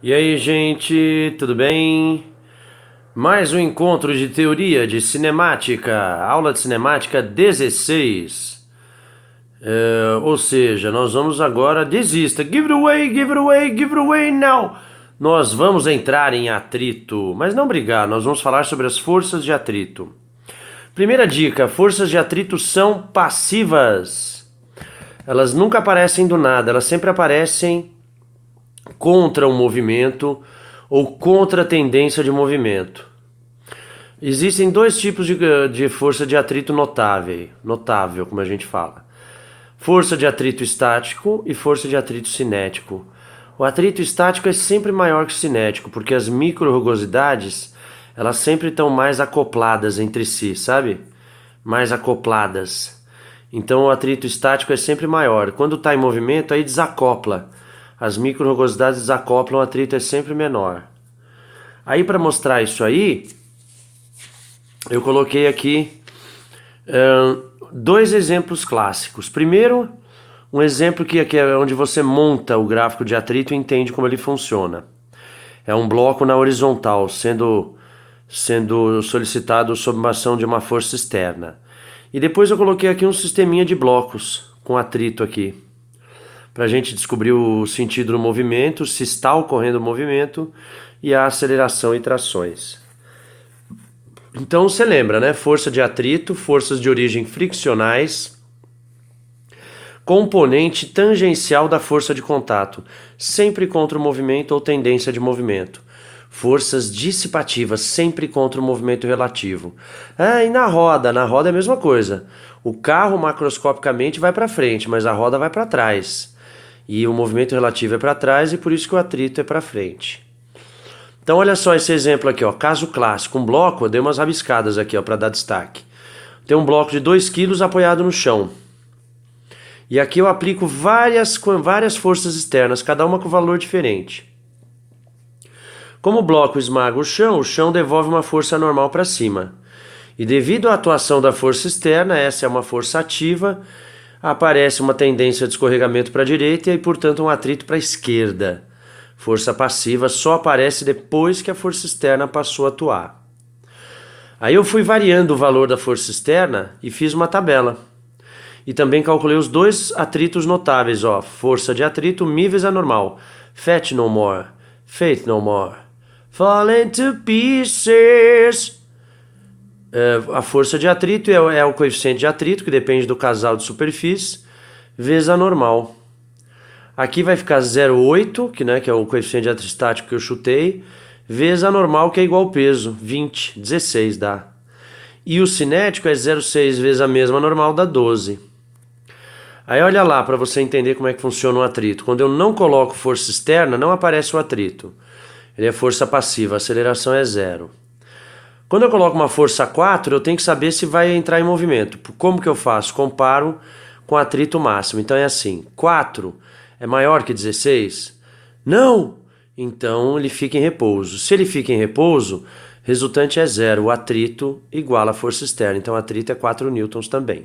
E aí, gente, tudo bem? Mais um encontro de teoria de cinemática, aula de cinemática 16. Ou seja, nós vamos agora, desista, give it away, give it away, give it away now. Nós vamos entrar em atrito, mas não brigar, nós vamos falar sobre as forças de atrito. Primeira dica, forças de atrito são passivas. Elas nunca aparecem do nada, elas sempre aparecem contra um movimento ou contra a tendência de movimento. Existem dois tipos de força de atrito notável, como a gente fala. Força de atrito estático e força de atrito cinético. O atrito estático é sempre maior que o cinético, porque as micro-rugosidades, elas sempre estão mais acopladas entre si, sabe? Mais acopladas. Então o atrito estático é sempre maior. Quando está em movimento, aí desacopla. As micro-rugosidades desacoplam, o atrito é sempre menor. Aí para mostrar isso aí, eu coloquei aqui dois exemplos clássicos. Primeiro, um exemplo que é onde você monta o gráfico de atrito e entende como ele funciona. É um bloco na horizontal, sendo solicitado sob uma ação de uma força externa. E depois eu coloquei aqui um sisteminha de blocos com atrito aqui, para a gente descobrir o sentido do movimento, se está ocorrendo o movimento e a aceleração e trações. Então você lembra, né? Força de atrito, forças de origem friccionais, componente tangencial da força de contato, sempre contra o movimento ou tendência de movimento. Forças dissipativas, sempre contra o movimento relativo. E na roda? Na roda é a mesma coisa. O carro macroscopicamente vai para frente, mas a roda vai para trás. E o movimento relativo é para trás e por isso que o atrito é para frente. Então olha só esse exemplo aqui, ó, caso clássico, um bloco, eu dei umas rabiscadas aqui, ó, para dar destaque. Tem um bloco de 2 kg apoiado no chão. E aqui eu aplico várias forças externas, cada uma com valor diferente. Como o bloco esmaga o chão devolve uma força normal para cima. E devido à atuação da força externa, essa é uma força ativa, aparece uma tendência de escorregamento para a direita e, portanto, um atrito para a esquerda. Força passiva só aparece depois que a força externa passou a atuar. Aí eu fui variando o valor da força externa e fiz uma tabela. E também calculei os dois atritos notáveis, ó, força de atrito, Mi vezes a normal. Fat no more, faith no more. Falling to pieces. A força de atrito é o coeficiente de atrito, que depende do casal de superfícies, vezes a normal. Aqui vai ficar 0,8, que é o coeficiente de atrito estático que eu chutei, vezes a normal, que é igual ao peso, 20, 16 dá. E o cinético é 0,6 vezes a mesma normal, dá 12. Aí olha lá para você entender como é que funciona o atrito. Quando eu não coloco força externa, não aparece o atrito. Ele é força passiva, a aceleração é 0. Quando eu coloco uma força 4, eu tenho que saber se vai entrar em movimento. Como que eu faço? Comparo com atrito máximo. Então é assim, 4 é maior que 16? Não! Então ele fica em repouso. Se ele fica em repouso, resultante é 0. O atrito iguala a força externa. Então o atrito é 4 newtons também.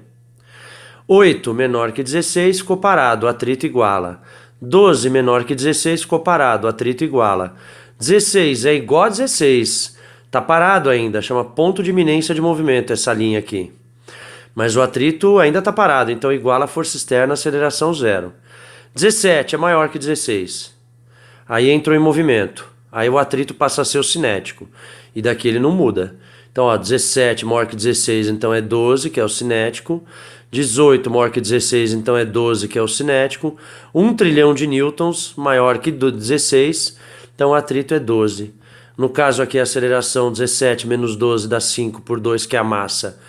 8 menor que 16 ficou parado, o atrito iguala. 12 menor que 16 ficou parado, o atrito iguala. 16 é igual a 16. Está parado ainda, chama ponto de iminência de movimento essa linha aqui. Mas o atrito ainda está parado, então iguala a força externa, aceleração 0. 17 é maior que 16. Aí entrou em movimento. Aí o atrito passa a ser o cinético. E daqui ele não muda. Então, ó, 17 maior que 16, então é 12, que é o cinético. 18 maior que 16, então é 12, que é o cinético. 1 trilhão de newtons maior que 16, então o atrito é 12. No caso aqui a aceleração 17 menos 12 dá 5 por 2, que é a massa,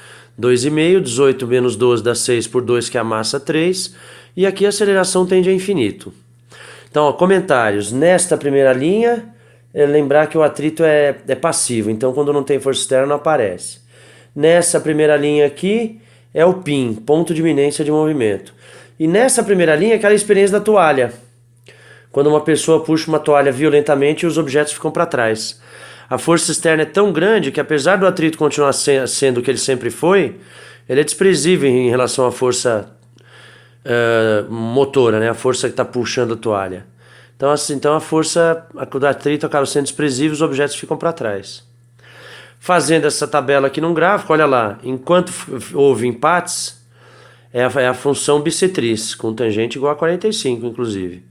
2,5. 18 menos 12 dá 6 por 2, que é a massa, 3. E aqui a aceleração tende a infinito. Então, ó, comentários. Nesta primeira linha, lembrar que o atrito é passivo, então quando não tem força externa não aparece. Nessa primeira linha aqui é o PIN, ponto de iminência de movimento. E nessa primeira linha é aquela experiência da toalha. Quando uma pessoa puxa uma toalha violentamente, os objetos ficam para trás. A força externa é tão grande que, apesar do atrito continuar sendo o que ele sempre foi, ele é desprezível em relação à força motora, né? A força que está puxando a toalha. Então, assim, então a força do atrito acaba sendo expressiva e os objetos ficam para trás. Fazendo essa tabela aqui num gráfico, olha lá, enquanto houve empates, é a função bissetriz, com tangente igual a 45, inclusive.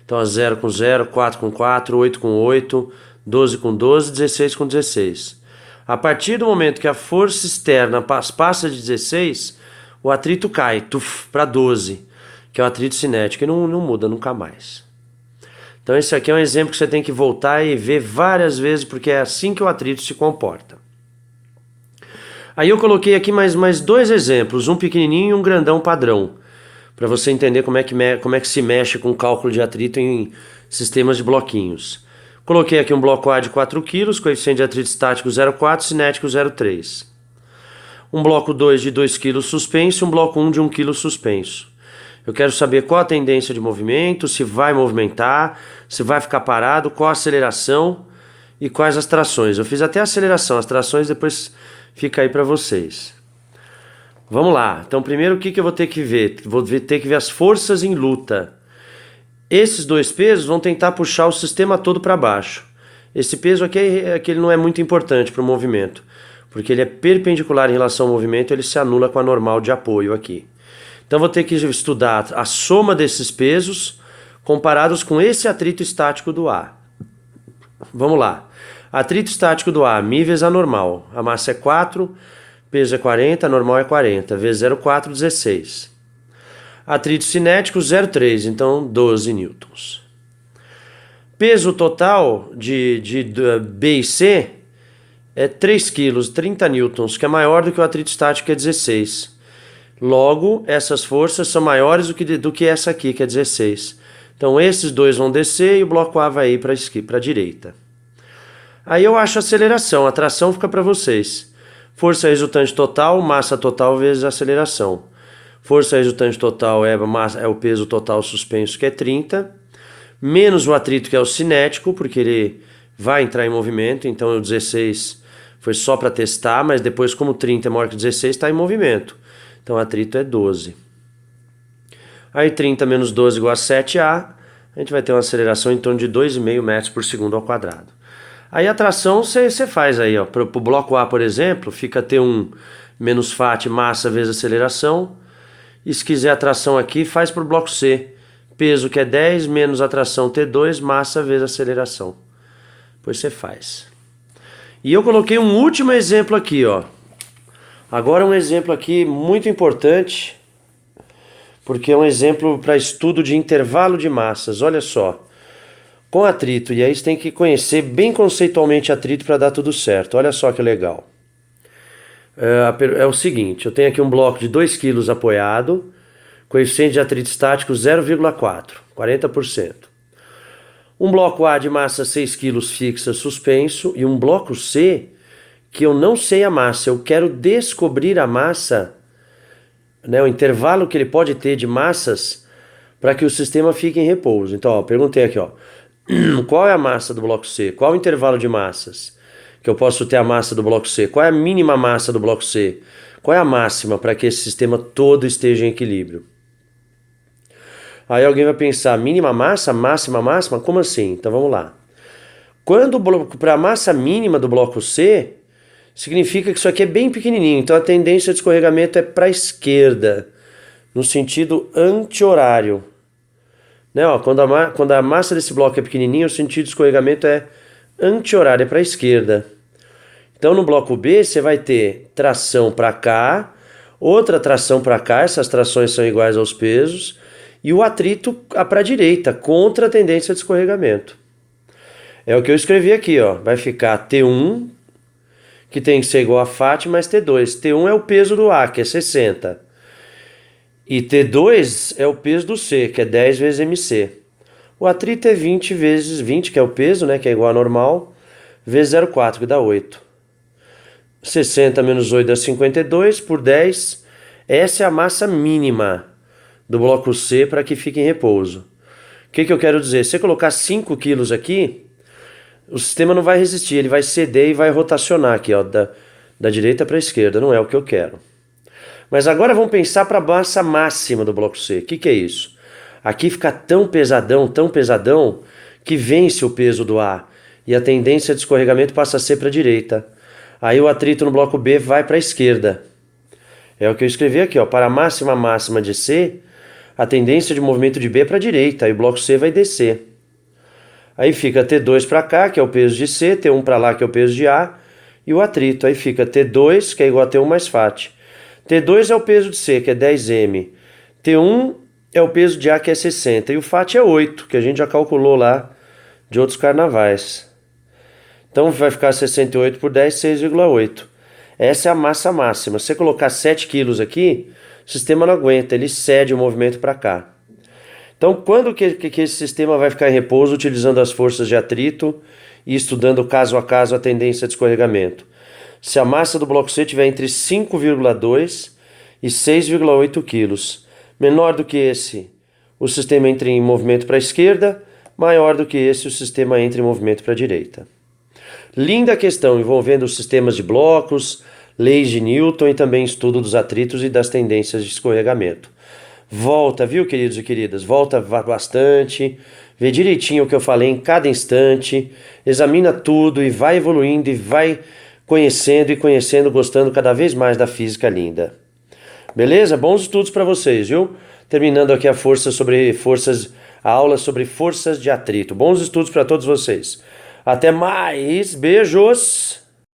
Então, 0 com 0, 4 com 4, 8 com 8, 12 com 12, 16 com 16. A partir do momento que a força externa passa de 16, o atrito cai para 12, que é o atrito cinético, e não muda nunca mais. Então esse aqui é um exemplo que você tem que voltar e ver várias vezes, porque é assim que o atrito se comporta. Aí eu coloquei aqui mais dois exemplos, um pequenininho e um grandão padrão, para você entender como é que se mexe com o cálculo de atrito em sistemas de bloquinhos. Coloquei aqui um bloco A de 4 kg, coeficiente de atrito estático 0,4, cinético 0,3. Um bloco 2 de 2 kg suspenso e um bloco 1 de 1 kg suspenso. Eu quero saber qual a tendência de movimento, se vai movimentar, se vai ficar parado, qual a aceleração e quais as trações. Eu fiz até a aceleração, as trações depois fica aí para vocês. Vamos lá. Então primeiro o que eu vou ter que ver? Vou ter que ver as forças em luta. Esses dois pesos vão tentar puxar o sistema todo para baixo. Esse peso aqui ele não é muito importante para o movimento, porque ele é perpendicular em relação ao movimento, ele se anula com a normal de apoio aqui. Então vou ter que estudar a soma desses pesos comparados com esse atrito estático do A. Vamos lá. Atrito estático do A, μ vezes a normal. A massa é 4, peso é 40, a normal é 40, vezes 0,4, 16. Atrito cinético 0,3, então 12 newtons. Peso total de B e C é 3 kg, 30 newtons, que é maior do que o atrito estático, que é 16. Logo, essas forças são maiores do que essa aqui, que é 16. Então, esses dois vão descer e o bloco A vai ir para a direita. Aí eu acho a aceleração, a tração fica para vocês. Força resultante total, massa total vezes aceleração. Força resultante total é o peso total suspenso, que é 30, menos o atrito, que é o cinético, porque ele vai entrar em movimento. Então, o 16 foi só para testar, mas depois, como 30 é maior que 16, está em movimento. Então, o atrito é 12. Aí 30 menos 12 igual a 7A. A gente vai ter uma aceleração em torno de 2,5 metros por segundo ao quadrado. Aí a tração você faz aí, ó. Para o bloco A, por exemplo, fica T1 menos FAT, massa vezes aceleração. E se quiser a tração aqui, faz para o bloco C. Peso, que é 10, menos a tração T2, massa vezes aceleração. Depois você faz. E eu coloquei um último exemplo aqui, ó. Agora um exemplo aqui muito importante, porque é um exemplo para estudo de intervalo de massas. Olha só, com atrito, e aí você tem que conhecer bem conceitualmente atrito para dar tudo certo. Olha só que legal. É o seguinte, eu tenho aqui um bloco de 2 kg apoiado, coeficiente de atrito estático 0,4, 40%. Um bloco A de massa 6 kg fixa suspenso e um bloco C que eu não sei a massa, eu quero descobrir a massa, né, o intervalo que ele pode ter de massas para que o sistema fique em repouso. Então, ó, perguntei aqui, ó, qual é a massa do bloco C? Qual o intervalo de massas que eu posso ter a massa do bloco C? Qual é a mínima massa do bloco C? Qual é a máxima para que esse sistema todo esteja em equilíbrio? Aí alguém vai pensar, mínima massa, máxima máxima? Como assim? Então vamos lá. Quando para a massa mínima do bloco C, significa que isso aqui é bem pequenininho, então a tendência de escorregamento é para a esquerda, no sentido anti-horário. Né? Ó, quando a massa desse bloco é pequenininho, o sentido de escorregamento é anti-horário, é para a esquerda. Então no bloco B você vai ter tração para cá, outra tração para cá, essas trações são iguais aos pesos, e o atrito para a direita, contra a tendência de escorregamento. É o que eu escrevi aqui, ó. Vai ficar T1, que tem que ser igual a FAT mais T2. T1 é o peso do A, que é 60. E T2 é o peso do C, que é 10 vezes MC. O atrito é 20 vezes 20, que é o peso, né, que é igual a normal, vezes 0,4, que dá 8. 60 menos 8 dá 52 por 10. Essa é a massa mínima do bloco C para que fique em repouso. O que eu quero dizer? Se você colocar 5 quilos aqui, o sistema não vai resistir, ele vai ceder e vai rotacionar aqui, ó, da direita para a esquerda. Não é o que eu quero. Mas agora vamos pensar para a massa máxima do bloco C. O que é isso? Aqui fica tão pesadão, que vence o peso do A e a tendência de escorregamento passa a ser para a direita. Aí o atrito no bloco B vai para a esquerda. É o que eu escrevi aqui, ó. Para a máxima de C, a tendência de movimento de B é para a direita, aí o bloco C vai descer. Aí fica T2 para cá, que é o peso de C, T1 para lá, que é o peso de A, e o atrito. Aí fica T2, que é igual a T1 mais FAT. T2 é o peso de C, que é 10M. T1 é o peso de A, que é 60. E o FAT é 8, que a gente já calculou lá de outros carnavais. Então vai ficar 68 por 10, 6,8. Essa é a massa máxima. Se você colocar 7 quilos aqui, o sistema não aguenta, ele cede o movimento para cá. Então, quando que esse sistema vai ficar em repouso utilizando as forças de atrito e estudando caso a caso a tendência de escorregamento? Se a massa do bloco C estiver entre 5,2 e 6,8 quilos. Menor do que esse, o sistema entra em movimento para a esquerda. Maior do que esse, o sistema entra em movimento para a direita. Linda questão envolvendo os sistemas de blocos, leis de Newton e também estudo dos atritos e das tendências de escorregamento. Volta, viu, queridos e queridas? Volta bastante, vê direitinho o que eu falei em cada instante, examina tudo e vai evoluindo e vai conhecendo, gostando cada vez mais da física linda. Beleza? Bons estudos para vocês, viu? Terminando aqui a aula sobre forças de atrito. Bons estudos para todos vocês. Até mais, beijos!